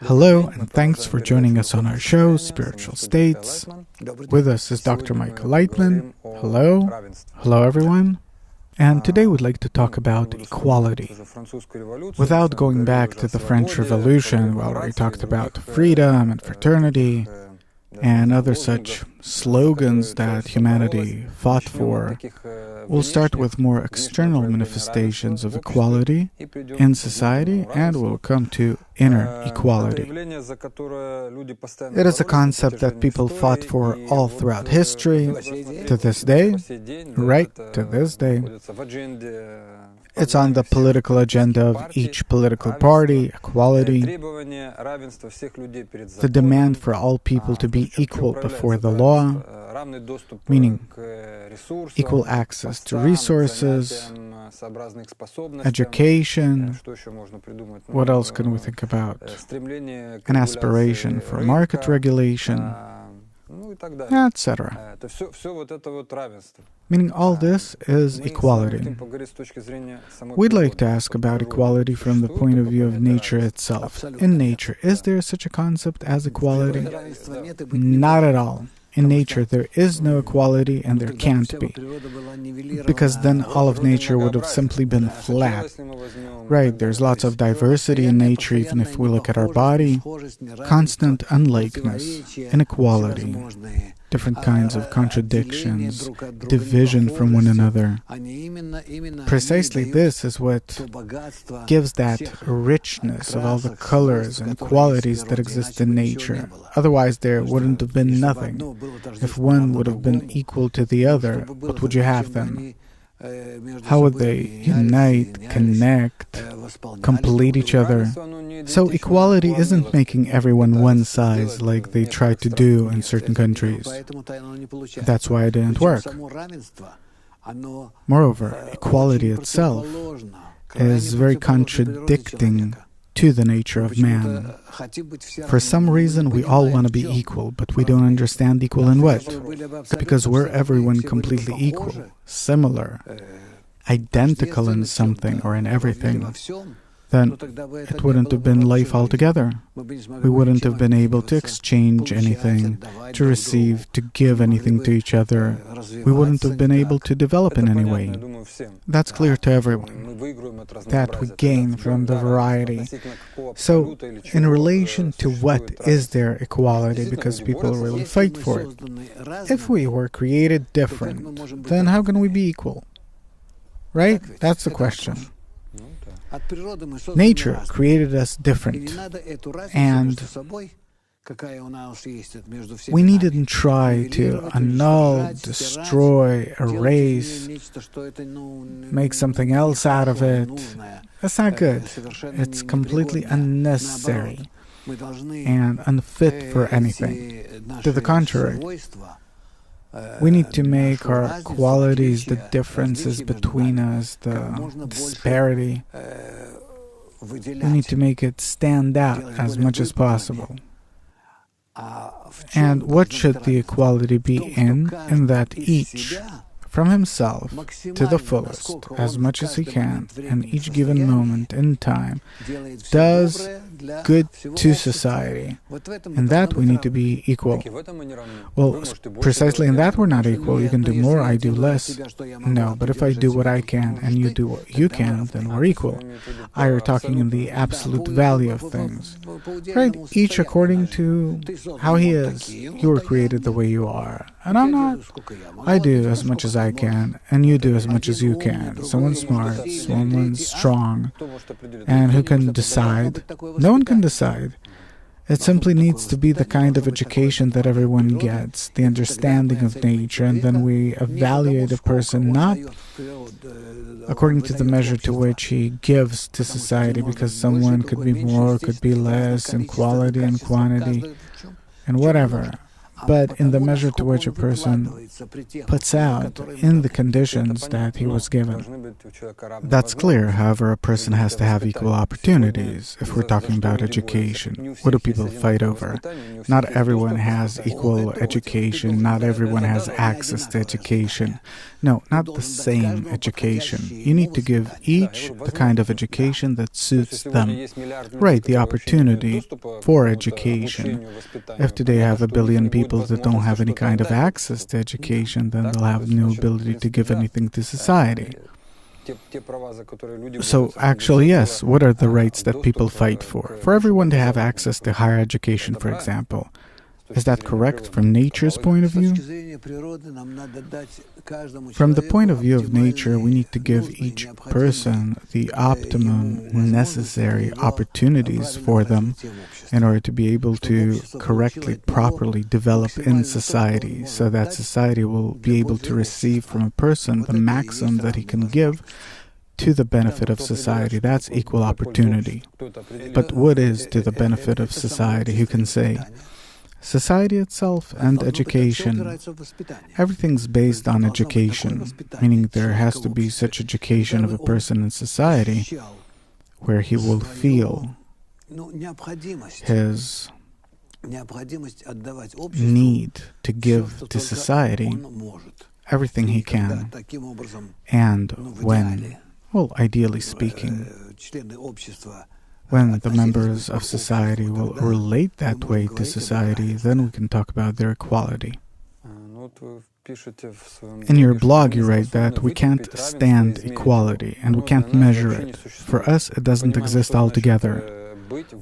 Hello, and thanks for joining us on our show, Spiritual States. With us is Dr. Michael Laitman. Hello. Hello, everyone. And today we'd like to talk about equality. Without going back to the French Revolution, where we talked about freedom and fraternity, and other such slogans that humanity fought for, we'll start with more external manifestations of equality in society, and we'll come to inner equality. It is a concept that people fought for all throughout history, to this day, right to this day. It's on the political agenda of each political party, equality, the demand for all people to be equal before the law, meaning equal access to resources, education. What else can we think about? An aspiration for market regulation, etc. Meaning all this is equality. We'd like to ask about equality from the point of view of nature itself. In nature, is there such a concept as equality? Not at all. In nature, there is no equality, and there can't be. Because then all of nature would have simply been flat. Right, there's lots of diversity in nature, even if we look at our body. Constant unlikeness, inequality, different kinds of contradictions, division from one another. Precisely this is what gives that richness of all the colors and qualities that exist in nature. Otherwise, there wouldn't have been nothing. If one would have been equal to the other, what would you have then? How would they unite, connect, complete each other? So equality isn't making everyone one size like they try to do in certain countries. That's why it didn't work. Moreover, equality itself is very contradicting to the nature of man. For some reason, we all want to be equal, but we don't understand equal in what? Because were everyone completely equal, similar, identical in something or in everything, then it wouldn't have been life altogether. We wouldn't have been able to exchange anything, to receive, to give anything to each other. We wouldn't have been able to develop in any way. That's clear to everyone, that we gain from the variety. So, in relation to what is there equality, because people really fight for it? If we were created different, then how can we be equal? Right? That's the question. Nature created us different, and we needn't try to annul, destroy, erase, make something else out of it. That's not good. It's completely unnecessary and unfit for anything. To the contrary, we need to make our qualities, the differences between us, the disparity, we need to make it stand out as much as possible. And what should the equality be in? In that each, from himself to the fullest, as much as he can, in each given moment in time, does good to society. In that we need to be equal. Well, precisely in that we're not equal. You can do more, I do less. No, but if I do what I can and you do what you can, then we're equal. I are talking in the absolute value of things. Right? Each according to how he is. You were created the way you are. And I'm not. I do as much as I can, and you do as much as you can. Someone's smart, someone's strong. And who can decide? No one can decide. It simply needs to be the kind of education that everyone gets, the understanding of nature, and then we evaluate a person not according to the measure to which he gives to society, because someone could be more, could be less, in quality and quantity, and whatever. but in the measure to which a person puts out in the conditions that he was given. That's clear. However, a person has to have equal opportunities. If we're talking about education, what do people fight over? Not everyone has equal education. Not everyone has access to education. No, not the same education. You need to give each the kind of education that suits them. Right, the opportunity for education. If today I have 1 billion people that don't have any kind of access to education, then they'll have no ability to give anything to society. So actually, yes, what are the rights that people fight for? For everyone to have access to higher education, for example. Is that correct from nature's point of view? From the point of view of nature, we need to give each person the optimum necessary opportunities for them in order to be able to correctly, properly develop in society, so that society will be able to receive from a person the maximum that he can give to the benefit of society. That's equal opportunity. But what is to the benefit of society? Who can say? Society itself and education. Everything's based on education, meaning there has to be such education of a person in society where he will feel his need to give to society everything he can. And when, well, ideally speaking, when the members of society will relate that way to society, then we can talk about their equality. In your blog, you write that we can't stand equality and we can't measure it. For us, it doesn't exist altogether.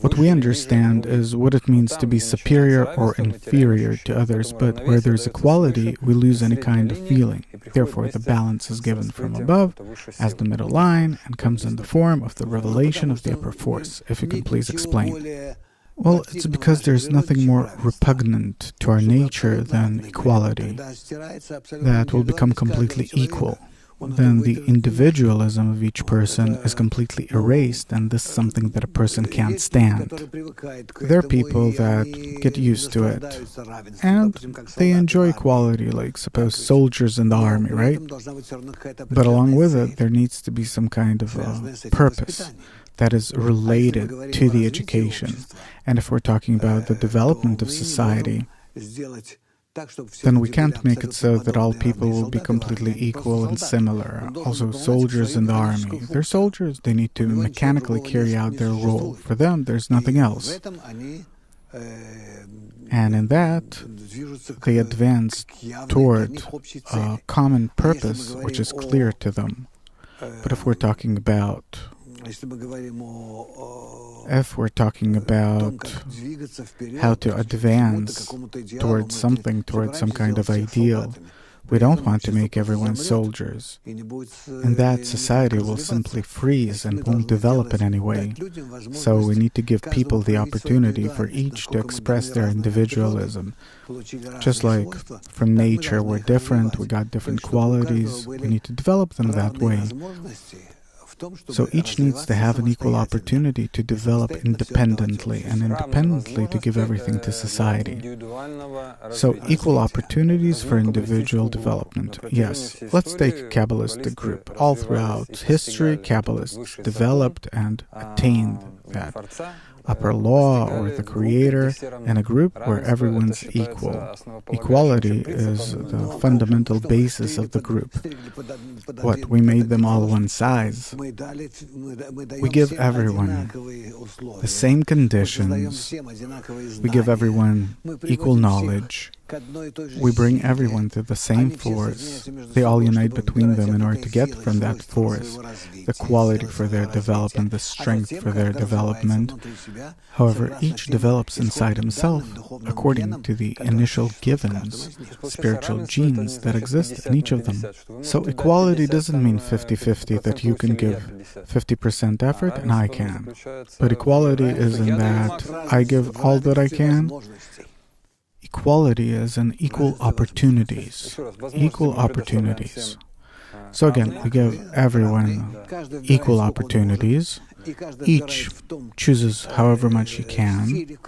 What we understand is what it means to be superior or inferior to others, but where there's equality, we lose any kind of feeling. Therefore, the balance is given from above as the middle line and comes in the form of the revelation of the upper force. If you can please explain. Well, it's because there's nothing more repugnant to our nature than equality. That will become completely equal. Then the individualism of each person is completely erased, and this is something that a person can't stand. There are people that get used to it, and they enjoy equality, like suppose soldiers in the army, right? But along with it, there needs to be some kind of purpose that is related to the education. And if we're talking about the development of society, then we can't make it so that all people will be completely equal and similar. Also, soldiers in the army. They're soldiers. They need to mechanically carry out their role. For them, there's nothing else. And in that, they advance toward a common purpose, which is clear to them. But if we're talking about how to advance towards something, towards some kind of ideal, we don't want to make everyone soldiers. In that, society will simply freeze and won't develop in any way. So we need to give people the opportunity for each to express their individualism. Just like from nature, we're different, we got different qualities, we need to develop them that way. So each needs to have an equal opportunity to develop independently and independently to give everything to society. So equal opportunities for individual development. Yes, let's take a Kabbalistic group. All throughout history, Kabbalists developed and attained that upper law or the creator in a group where everyone's equal. Equality is the fundamental basis of the group. What, we made them all one size? We give everyone the same conditions. We give everyone equal knowledge. We bring everyone to the same force. They all unite between them in order to get from that force the quality for their development, the strength for their development. However, each develops inside himself according to the initial givens, spiritual genes that exist in each of them. So equality doesn't mean 50-50, that you can give 50% effort and I can. But equality is in that I give all that I can. Equality is in equal opportunities. Equal opportunities. So again, we give everyone equal opportunities, Each chooses however much he can,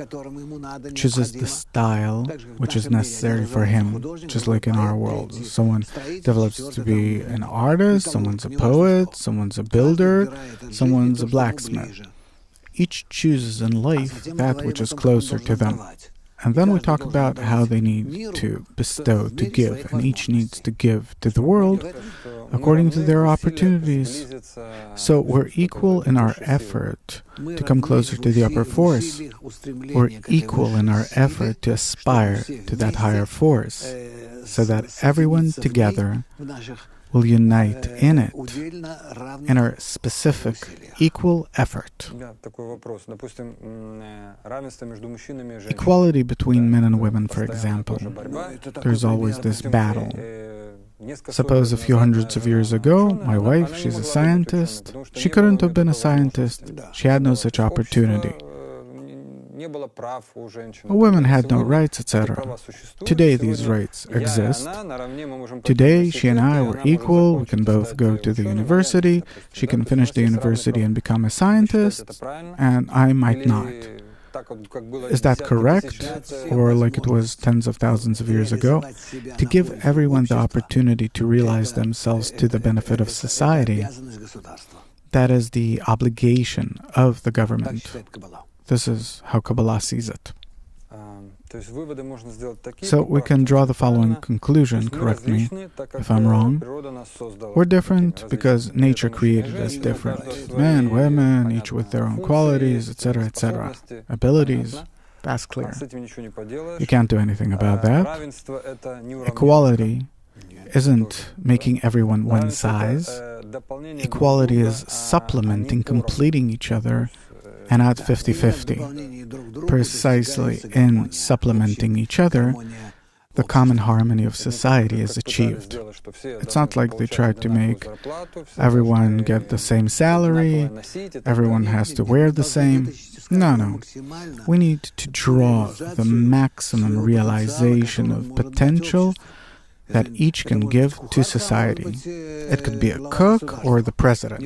chooses the style which is necessary for him, just like in our world. Someone develops to be an artist, someone's a poet, someone's a builder, someone's a blacksmith. Each chooses in life that which is closer to them. And then we talk about how they need to bestow, to give, and each needs to give to the world according to their opportunities. So we're equal in our effort to come closer to the upper force. We're equal in our effort to aspire to that higher force, so that everyone together will unite in it, in our specific, equal effort. Equality between men and women, for example. There's always this battle. Suppose a few hundreds of years ago, my wife, she's a scientist. She couldn't have been a scientist. She had no such opportunity. Women had no rights, etc. Today these rights exist. Today she and I were equal. We can both go to the university. She can finish the university and become a scientist, and I might not. Is that correct? Or like it was tens of thousands of years ago? To give everyone the opportunity to realize themselves to the benefit of society. That is the obligation of the government. This is how Kabbalah sees it. So we can draw the following conclusion, correct me if I'm wrong. We're different because nature created us different. Men, women, each with their own qualities, etc., etc. Abilities, that's clear. You can't do anything about that. Equality isn't making everyone one size. Equality is supplementing, completing each other, and not 50-50. Precisely in supplementing each other, the common harmony of society is achieved. It's not like they try to make everyone get the same salary, everyone has to wear the same. No. We need to draw the maximum realization of potential that each can give to society. It could be a cook or the president.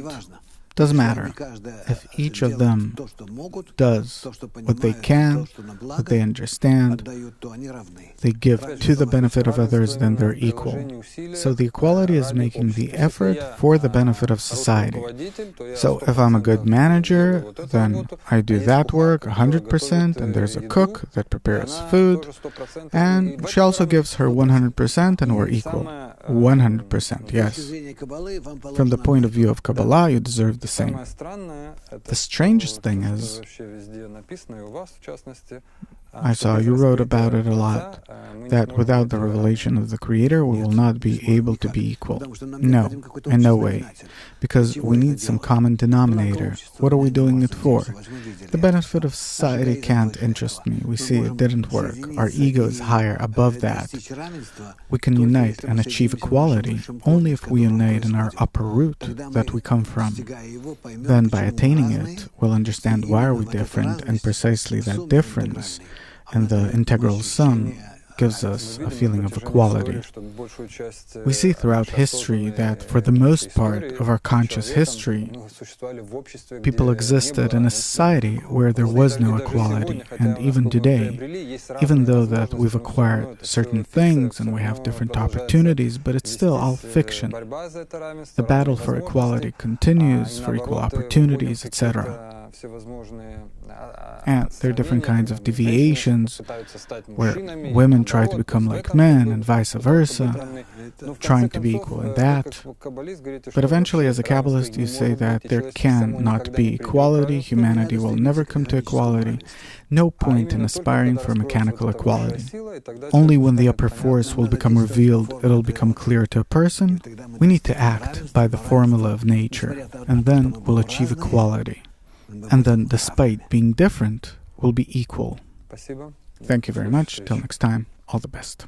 Doesn't matter. If each of them does what they can, what they understand, they give to the benefit of others, then they're equal. So the equality is making the effort for the benefit of society. So if I'm a good manager, then I do that work 100%, and there's a cook that prepares food, and she also gives her 100%, and we're equal. 100%, yes. From the point of view of Kabbalah, you deserve the same. The strangest thing is, I saw you wrote about it a lot, that without the revelation of the Creator, we will not be able to be equal. No, in no way. Because we need some common denominator. What are we doing it for? The benefit of society can't interest me. We see it didn't work. Our ego is higher, above that. We can unite and achieve equality only if we unite in our upper root that we come from. Then by attaining it, we'll understand why are we different, and precisely that difference and the integral sum gives us a feeling of equality. We see throughout history that for the most part of our conscious history, people existed in a society where there was no equality. And even today, even though that we've acquired certain things and we have different opportunities, but it's still all fiction. The battle for equality continues, for equal opportunities, etc. And there are different kinds of deviations where women try to become like men and vice versa, trying to be equal in that. But eventually, as a Kabbalist, you say that there can not be equality, humanity will never come to equality, no point in aspiring for mechanical equality. Only when the upper force will become revealed, it'll become clear to a person. We need to act by the formula of nature, and then we'll achieve equality. And then, despite being different, we'll be equal. Thank you very much. Till next time, all the best.